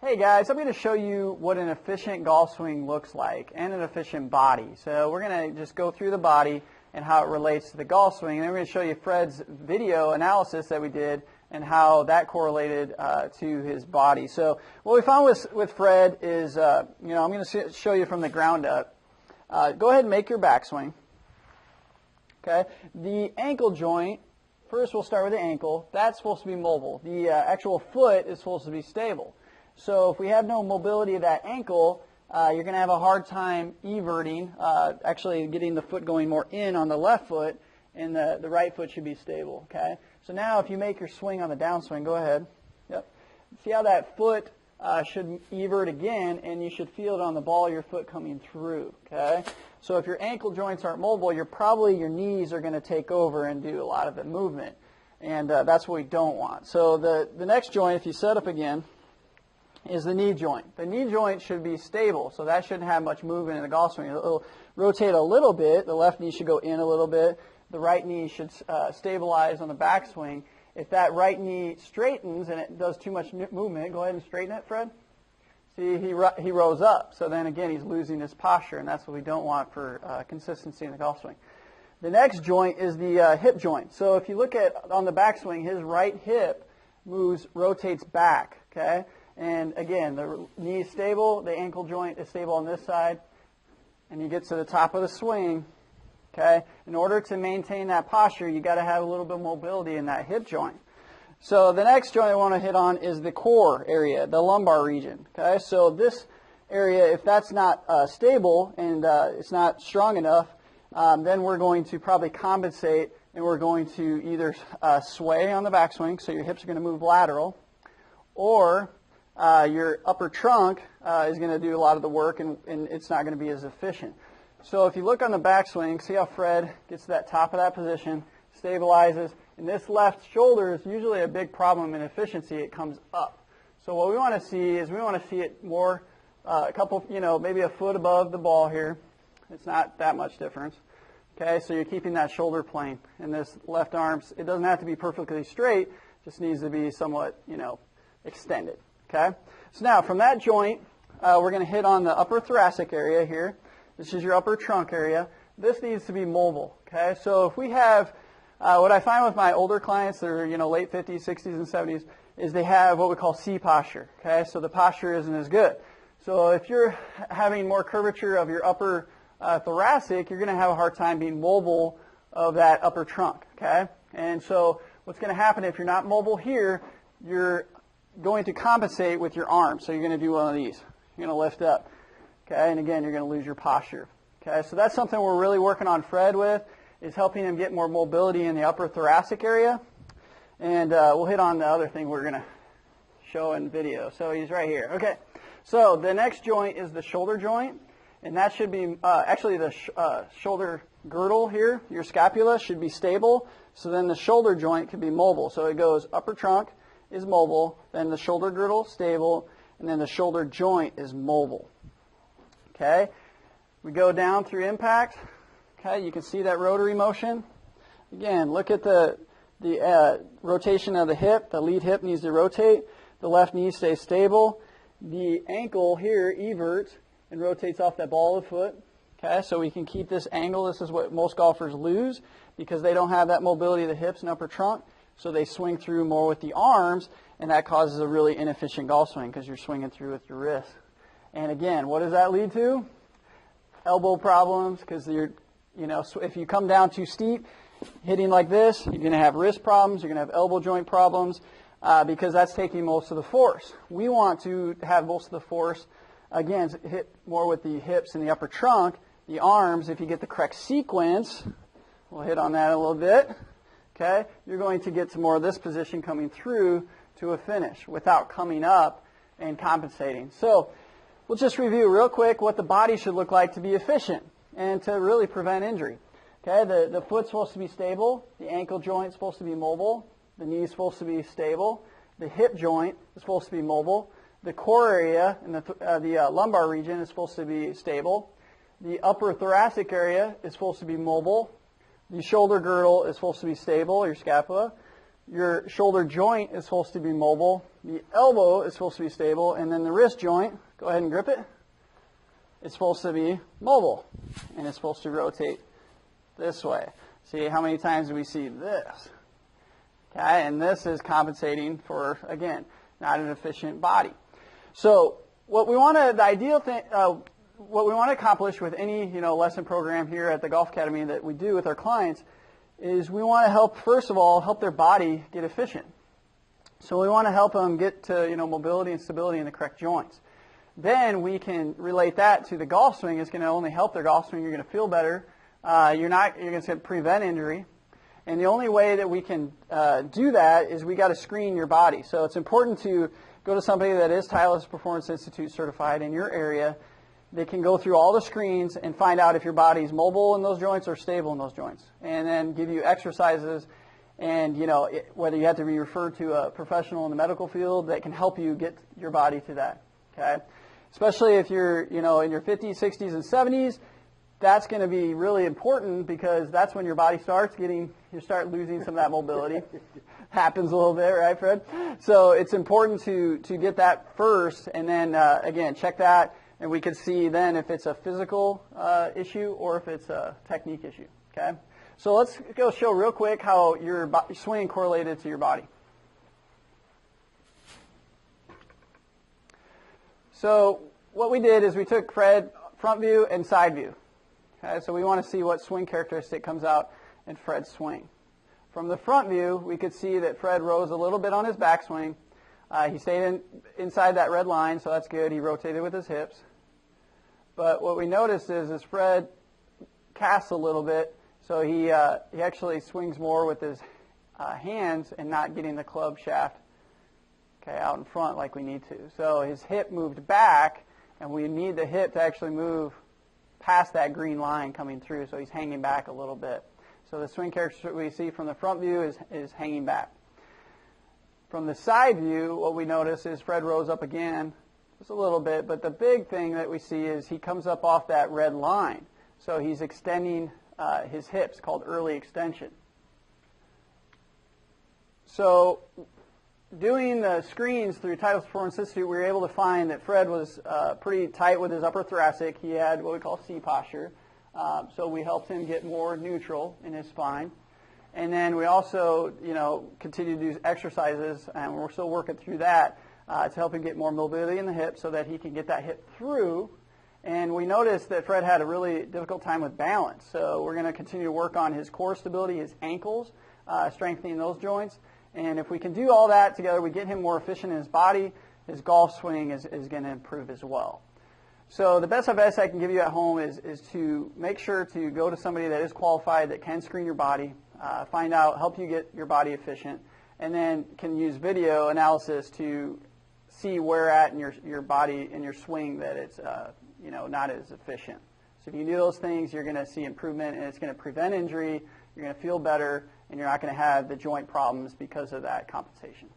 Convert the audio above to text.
Hey guys, I'm going to show you what an efficient golf swing looks like and an efficient body. So we're going to just go through the body and how it relates to the golf swing, and then we're going to show you Fred's video analysis that we did and how that correlated to his body. So what we found with Fred is, I'm going to show you from the ground up. Go ahead and make your backswing. Okay, the ankle joint. First, we'll start with the ankle. That's supposed to be mobile. The actual foot is supposed to be stable. So if we have no mobility of that ankle, you're going to have a hard time everting, actually getting the foot going more in on the left foot, and the right foot should be stable. Okay. So now if you make your swing on the downswing, go ahead. Yep. See how that foot should evert again, and you should feel it on the ball of your foot coming through. Okay. So if your ankle joints aren't mobile, your knees are going to take over and do a lot of the movement, and that's what we don't want. So the next joint, if you set up again, is the knee joint. The knee joint should be stable, so that shouldn't have much movement in the golf swing. It'll rotate a little bit. The left knee should go in a little bit. The right knee should stabilize on the backswing. If that right knee straightens and it does too much movement, go ahead and straighten it, Fred. See, he rose up. So then again, he's losing his posture, and that's what we don't want for consistency in the golf swing. The next joint is the hip joint. So if you look at on the backswing, his right hip rotates back. Okay. And again, the knee is stable, the ankle joint is stable on this side, and you get to the top of the swing. Okay, in order to maintain that posture, you got to have a little bit of mobility in that hip joint. So the next joint I want to hit on is the core area, the lumbar region. Okay, so this area, if that's not stable and it's not strong enough, then we're going to probably compensate, and we're going to either sway on the backswing, so your hips are going to move lateral, or your upper trunk is going to do a lot of the work, and it's not going to be as efficient. So if you look on the backswing, see how Fred gets to that top of that position, stabilizes, and this left shoulder is usually a big problem in efficiency. It comes up. So what we want to see is we want to see it more, maybe a foot above the ball here. It's not that much difference. Okay, so you're keeping that shoulder plane, and this left arm, it doesn't have to be perfectly straight, just needs to be somewhat, extended. Okay, so now from that joint, we're going to hit on the upper thoracic area here. This is your upper trunk area. This needs to be mobile. Okay, so if we have, what I find with my older clients that are, late 50s, 60s, and 70s, is they have what we call C posture. Okay, so the posture isn't as good. So if you're having more curvature of your upper thoracic, you're going to have a hard time being mobile of that upper trunk. Okay, and so what's going to happen if you're not mobile here, you're going to compensate with your arms. So you're going to do one of these. You're going to lift up. Okay, and again, you're going to lose your posture. Okay, so that's something we're really working on Fred with, is helping him get more mobility in the upper thoracic area. And we'll hit on the other thing we're going to show in video. So he's right here. Okay, so the next joint is the shoulder joint, and that should be actually the shoulder girdle here. Your scapula should be stable, so then the shoulder joint can be mobile. So it goes upper trunk is mobile, then the shoulder girdle stable, and then the shoulder joint is mobile. Okay, we go down through impact. Okay, you can see that rotary motion. Again, look at the rotation of the hip. The lead hip needs to rotate. The left knee stays stable. The ankle here everts and rotates off that ball of the foot. Okay, so we can keep this angle. This is what most golfers lose because they don't have that mobility of the hips and upper trunk. So they swing through more with the arms, and that causes a really inefficient golf swing because you're swinging through with your wrist. And again, what does that lead to? Elbow problems, because if you come down too steep, hitting like this, you're going to have wrist problems, you're going to have elbow joint problems, because that's taking most of the force. We want to have most of the force, again, hit more with the hips and the upper trunk. The arms, if you get the correct sequence, we'll hit on that a little bit, okay, you're going to get to more of this position coming through to a finish without coming up and compensating. So we'll just review real quick what the body should look like to be efficient and to really prevent injury. Okay, the foot's supposed to be stable. The ankle joint's supposed to be mobile. The knee's supposed to be stable. The hip joint is supposed to be mobile. The core area and the lumbar region is supposed to be stable. The upper thoracic area is supposed to be mobile. The shoulder girdle is supposed to be stable, your scapula. Your shoulder joint is supposed to be mobile. The elbow is supposed to be stable, and then the wrist joint, go ahead and grip it. It's supposed to be mobile, and it's supposed to rotate this way. See how many times do we see this? Okay, and this is compensating for, again, not an efficient body. So what we want to, the ideal thing, what we want to accomplish with any lesson program here at the Golf Academy that we do with our clients is we want to help, first of all, help their body get efficient. So we want to help them get to mobility and stability in the correct joints. Then we can relate that to the golf swing. It's going to only help their golf swing. You're going to feel better. You're going to prevent injury. And the only way that we can do that is we got to screen your body. So it's important to go to somebody that is Titleist Performance Institute certified in your area. They can go through all the screens and find out if your body's mobile in those joints or stable in those joints, and then give you exercises. And whether you have to be referred to a professional in the medical field that can help you get your body to that. Okay, especially if you're in your 50s, 60s, and 70s. That's going to be really important because that's when your body starts you start losing some of that mobility. Happens a little bit, right, Fred? So it's important to get that first, and then again check that, and we can see then if it's a physical issue or if it's a technique issue. Okay, so let's go show real quick how your swing correlated to your body. So what we did is we took Fred front view and side view. Okay, so we want to see what swing characteristic comes out in Fred's swing. From the front view, we could see that Fred rose a little bit on his backswing. He stayed inside that red line, so that's good. He rotated with his hips. But what we noticed is Fred casts a little bit, so he actually swings more with his hands and not getting the club shaft out in front like we need to. So his hip moved back, and we need the hip to actually move past that green line coming through, so he's hanging back a little bit. So the swing characteristic we see from the front view is hanging back. From the side view, what we notice is Fred rose up again just a little bit, but the big thing that we see is he comes up off that red line. So he's extending his hips, called early extension. So doing the screens through Titleist Performance Institute, we were able to find that Fred was pretty tight with his upper thoracic. He had what we call C posture. So we helped him get more neutral in his spine. And then we also, continue to do exercises, and we're still working through that to help him get more mobility in the hip so that he can get that hip through. And we noticed that Fred had a really difficult time with balance. So we're going to continue to work on his core stability, his ankles, strengthening those joints. And if we can do all that together, we get him more efficient in his body, his golf swing is going to improve as well. So the best advice I can give you at home is to make sure to go to somebody that is qualified, that can screen your body, find out, help you get your body efficient, and then can use video analysis to see where at in your body, in your swing, that it's not as efficient. So if you do those things, you're going to see improvement, and it's going to prevent injury, you're going to feel better, and you're not going to have the joint problems because of that compensation.